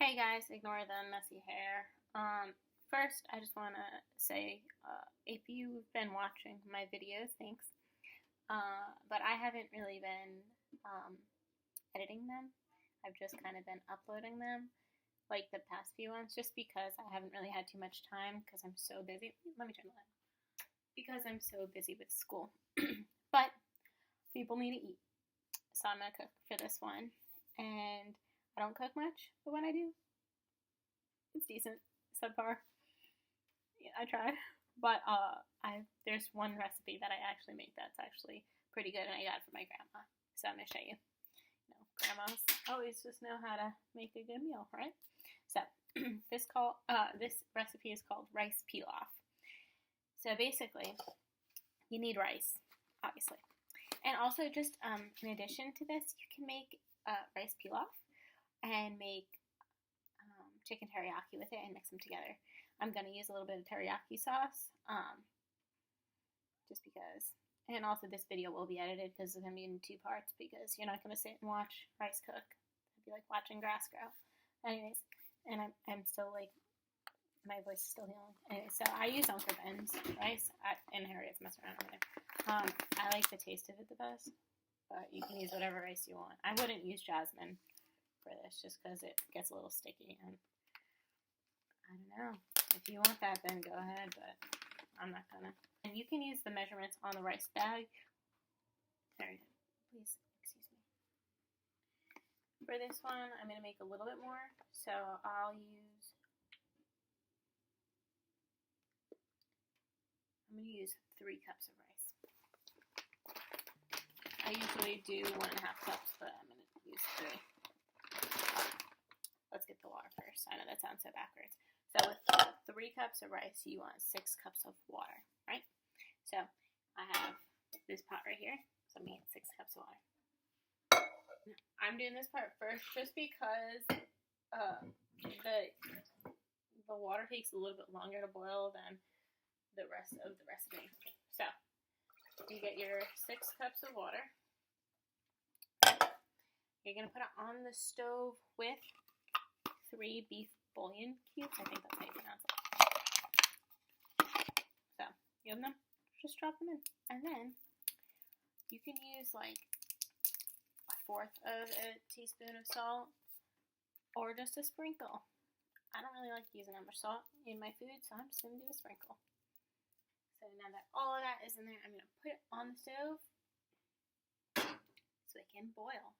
Hey guys, ignore the messy hair. First, I just want to say, if you've been watching my videos, thanks. But I haven't really been editing them. I've just kind of been uploading them, like the past few ones, just because I haven't really had too much time because I'm so busy. Let me turn the light on. Because I'm so busy with school. But people need to eat, so I'm gonna cook for this one. And I don't cook much, but when I do, it's decent, subpar. Yeah, I try. But there's one recipe that I actually make that's actually pretty good, and I got it from my grandma. So I'm gonna show you. Grandmas always just know how to make a good meal, right? So this recipe is called rice pilaf. So basically, you need rice, obviously, and also just in addition to this, you can make rice pilaf and make chicken teriyaki with it and mix them together. I'm going to use a little bit of teriyaki sauce, just because. And also this video will be edited because it's going to be in 2 parts because you're not going to sit and watch rice cook. It'd be like watching grass grow. Anyways, and I'm still like, my voice is still healing. Anyway, so I use Uncle Ben's rice, and Harriet's messing around over there. I like the taste of it the best, but you can use whatever rice you want. I wouldn't use jasmine for this just because it gets a little sticky, and I don't know. If you want that, then go ahead, but I'm not gonna. And you can use the measurements on the rice bag. Sorry, please excuse me. For this one, I'm gonna make a little bit more, so I'm gonna use 3 cups of rice. I usually do 1.5 cups, but I'm gonna use 3. Let's get the water first. I know that sounds so backwards. So with 3 cups of rice, you want 6 cups of water, right? So I have this pot right here, so I'm going to get 6 cups of water. I'm doing this part first just because the water takes a little bit longer to boil than the rest of the recipe. So you get your 6 cups of water. You're going to put it on the stove with 3 beef bouillon cubes. I think that's how you pronounce it. So, you have them? Just drop them in. And then, you can use like 1/4 of a teaspoon of salt, or just a sprinkle. I don't really like using that much salt in my food, so I'm just going to do a sprinkle. So now that all of that is in there, I'm going to put it on the stove so it can boil.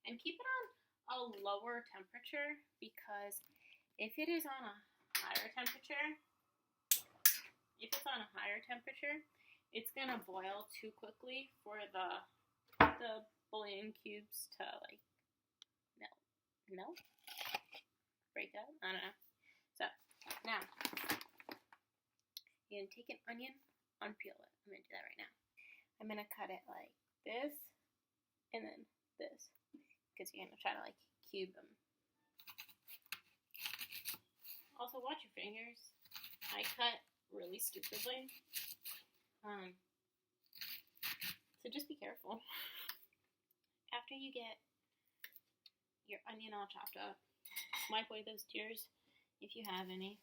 And keep it on a lower temperature, because if it is on a higher temperature, it's gonna boil too quickly for the bouillon cubes to like melt, break up. I don't know. So now you're gonna take an onion, unpeel it. I'm gonna do that right now. I'm gonna cut it like this, and then this. Because you're going to try to, like, cube them. Also, watch your fingers. I cut really stupidly. So just be careful. After you get your onion all chopped up, wipe away those tears if you have any.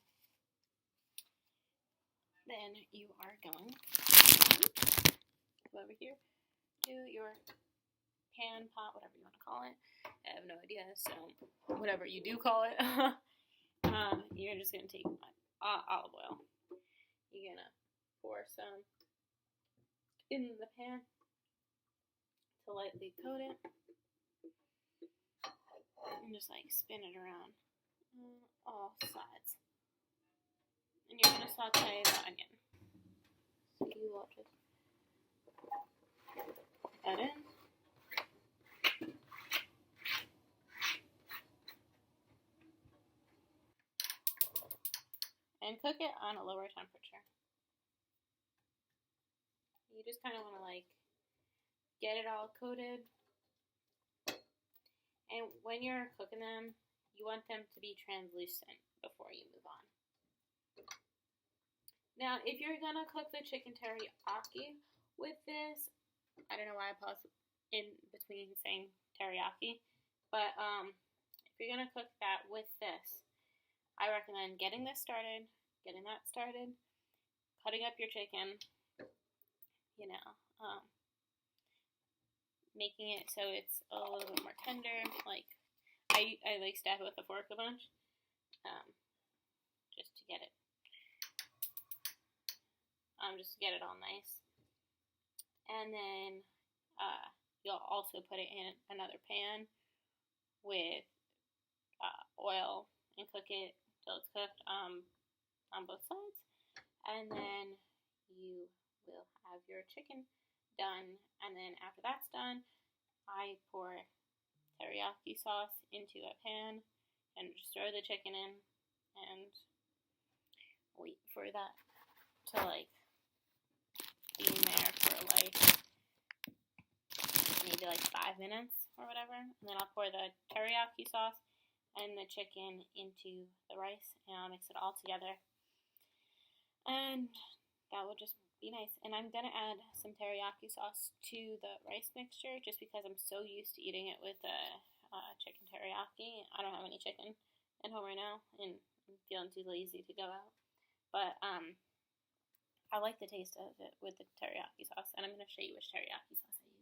Then you are going to go over here to your pan, pot, whatever you want to call it. I have no idea, so whatever you do call it. You're just going to take olive oil. You're going to pour some in the pan to lightly coat it. And just like spin it around all sides. And you're going to saute the onion. So you will just put that in. And cook it on a lower temperature. You just kind of want to like get it all coated. And when you're cooking them, you want them to be translucent before you move on. Now, if you're going to cook the chicken teriyaki with this, I don't know why I paused in between saying teriyaki, but if you're going to cook that with this, I recommend getting that started, cutting up your chicken, you know, making it so it's a little bit more tender. Like, I like stab it with a fork a bunch, just to get it, all nice. And then you'll also put it in another pan with oil and cook it till it's cooked on both sides. And then you will have your chicken done. And then after that's done, I pour teriyaki sauce into a pan and just throw the chicken in and wait for that to like be in there for like maybe like 5 minutes or whatever. And then I'll pour the teriyaki sauce and the chicken into the rice, and I'll mix it all together. And that will just be nice. And I'm gonna add some teriyaki sauce to the rice mixture just because I'm so used to eating it with chicken teriyaki. I don't have any chicken at home right now, and I'm feeling too lazy to go out. But I like the taste of it with the teriyaki sauce, and I'm gonna show you which teriyaki sauce I use.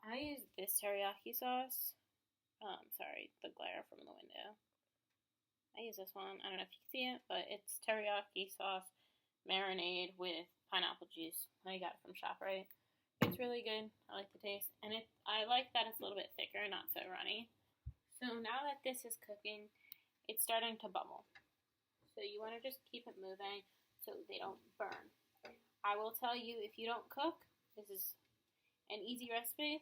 I use this teriyaki sauce. Sorry, the glare from the window. I use this one. I don't know if you can see it, but it's teriyaki sauce marinade with pineapple juice. I got it from ShopRite. It's really good. I like the taste, and I like that it's a little bit thicker, not so runny. So now that this is cooking, it's starting to bubble. So you want to just keep it moving so they don't burn. I will tell you, if you don't cook, this is an easy recipe.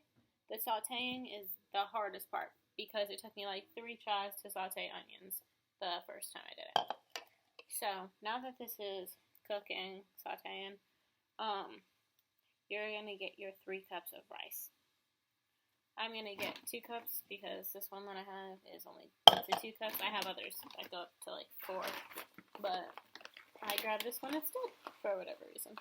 The sauteing is the hardest part because it took me like 3 tries to saute onions the first time I did it. So now that this is cooking, sauteing, you're going to get your 3 cups of rice. I'm going to get 2 cups because this one that I have is only up to 2 cups. I have others that go up to like 4, but I grabbed this one instead for whatever reason.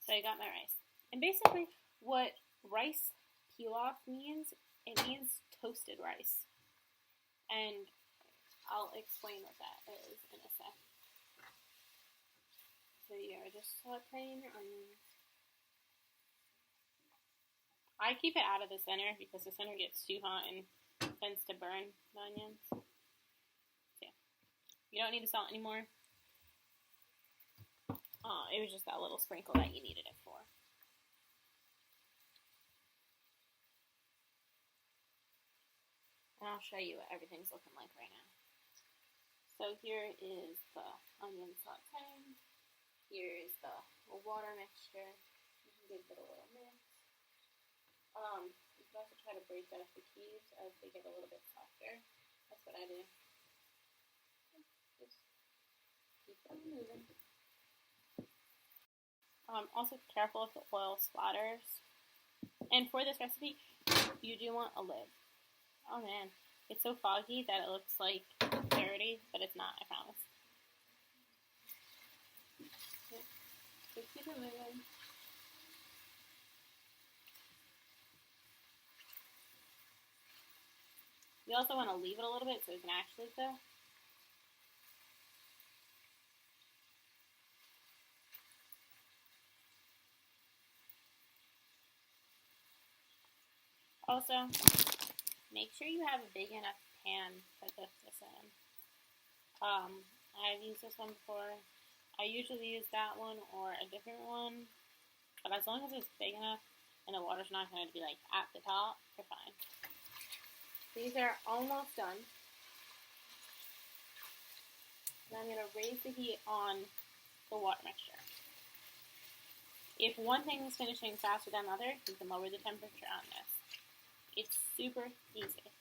So I got my rice. And basically what rice pilaf means, it means toasted rice. And I'll explain what that is in a sec. So you're just sauteing your onions. I keep it out of the center because the center gets too hot and tends to burn the onions. So yeah. You don't need to salt anymore. It was just that little sprinkle that you needed it for. And I'll show you what everything's looking like right now. So here is the onion sauté. Here is the water mixture. You can give it a little mix. You can also try to break that up the cubes as they get a little bit softer. That's what I do. Just keep it moving. Also careful if the oil splatters. And for this recipe, you do want a lid. Oh man, it's so foggy that it looks like dirty, but it's not, I promise. Okay. Just keep it moving. You also want to leave it a little bit so it can actually cook. Also, make sure you have a big enough pan to cook this in. I've used this one before. I usually use that one or a different one, but as long as it's big enough and the water's not going to be like at the top, you're fine. These are almost done. And I'm going to raise the heat on the water mixture. If one thing is finishing faster than the other, you can lower the temperature on this. It's super easy.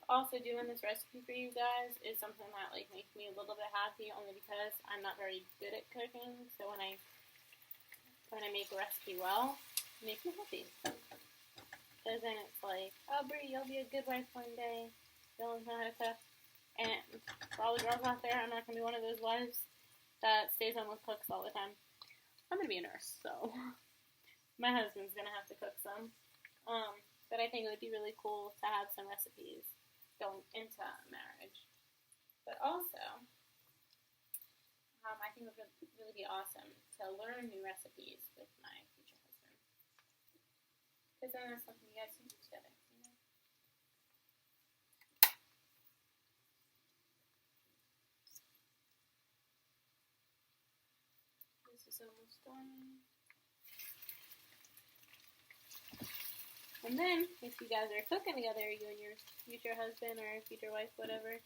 Also, doing this recipe for you guys is something that like makes me a little bit happy, only because I'm not very good at cooking. So when I make a recipe well, it makes me happy. Because then it's like, oh, Brie, you'll be a good wife one day. You'll know how to cook. And for all the girls out there, I'm not gonna be one of those wives that stays home with cooks all the time. I'm gonna be a nurse, so my husband's gonna have to cook some. But I think it would be really cool to have some recipes going into marriage. But also, I think it would really be awesome to learn new recipes with my future husband. Because then that's something you guys can do together, you know? This is almost done. And then, if you guys are cooking together, you and your future husband or future wife, whatever,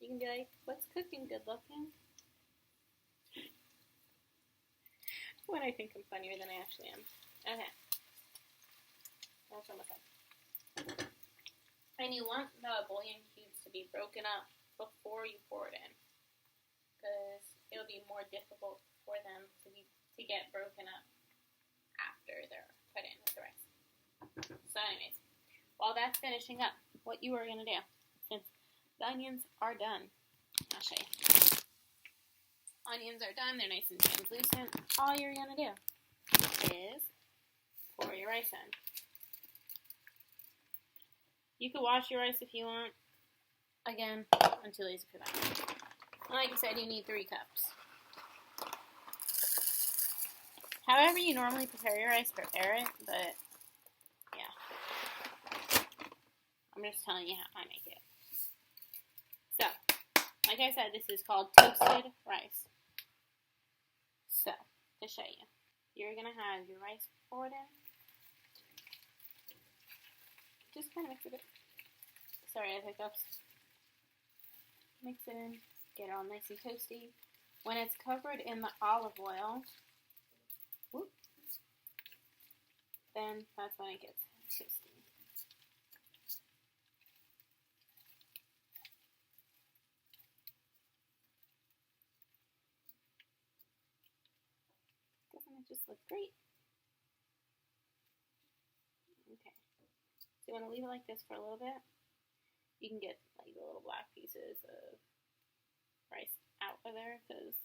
you can be like, what's cooking good looking? When I think I'm funnier than I actually am. Okay. That's almost done. And you want the bouillon cubes to be broken up before you pour it in. Because it'll be more difficult for them to get broken up after they're put in with the rice. So anyways, while that's finishing up, what you are going to do, since the onions are done, I'll show you. Onions are done, they're nice and translucent. All you're going to do is pour your rice in. You could wash your rice if you want. Again, I'm too lazy for that. Like I said, you need 3 cups. However you normally prepare your rice, prepare it, but yeah. I'm just telling you how I make it. So, like I said, this is called toasted rice. So, to show you, you're going to have your rice poured in. Just kind of mix it in. Sorry, I have hiccups. Mix it in, get it all nice and toasty. When it's covered in the olive oil, whoop, then that's when it gets toasty. Doesn't it just look great? Okay. So you want to leave it like this for a little bit. You can get like the little black pieces of rice out of there because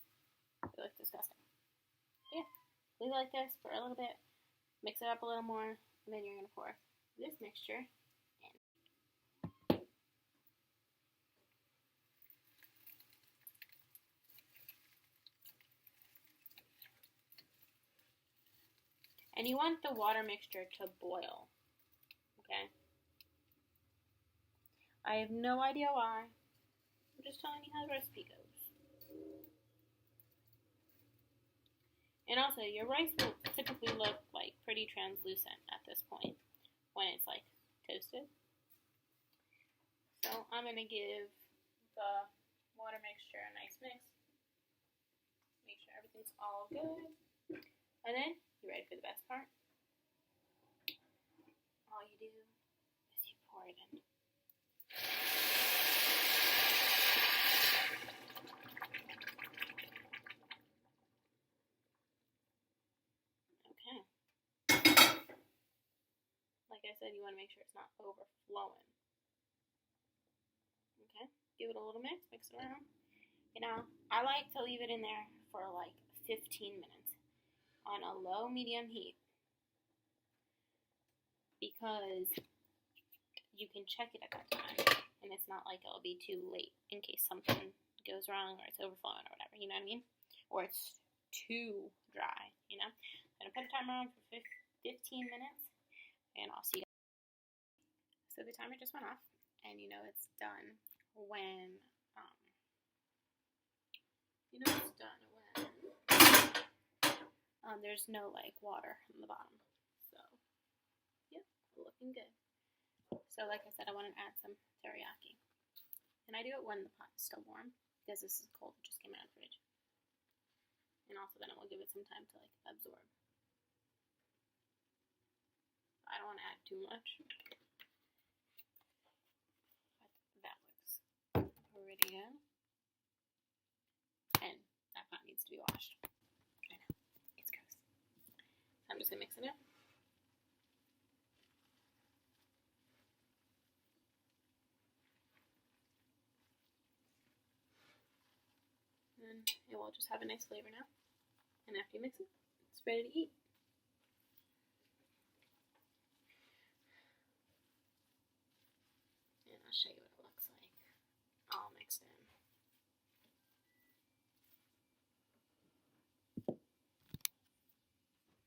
they look disgusting. So yeah, leave it like this for a little bit, mix it up a little more, and then you're going to pour this mixture in. And you want the water mixture to boil, okay? I have no idea why. I'm just telling you how the recipe goes. And also, your rice will typically look like pretty translucent at this point when it's like toasted. So I'm going to give the water mixture a nice mix. Make sure everything's all good. And then, you ready for the best part? All you do is you pour it in. Okay. Like I said, you want to make sure it's not overflowing. Okay. Give it a little mix it around. You know, I like to leave it in there for like 15 minutes on a low medium heat because you can check it at that time and it's not like it'll be too late in case something goes wrong or it's overflowing or whatever, you know what I mean? Or it's too dry, you know? I'm going to put a timer on for 15 minutes and I'll see you guys. So the timer just went off and you know it's done when there's no like water in the bottom. So yeah, looking good. So like I said, I want to add some teriyaki. And I do it when the pot is still warm because this is cold, it just came out of the fridge. And also then it will give it some time to like absorb. I don't want to add too much. go. And that pot needs to be washed. I know, it's gross. I'm just gonna mix it up. And it will just have a nice flavor now. And after you mix it, it's ready to eat. And I'll show you what it looks like all mixed in.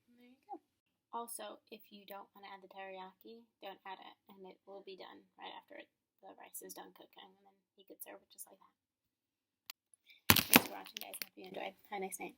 And there you go. Also, if you don't want to add the teriyaki, don't add it, and it will be done right after the rice is done cooking, and then you could serve it just like that. Thanks for watching, guys. Hope you enjoyed. Have a nice night.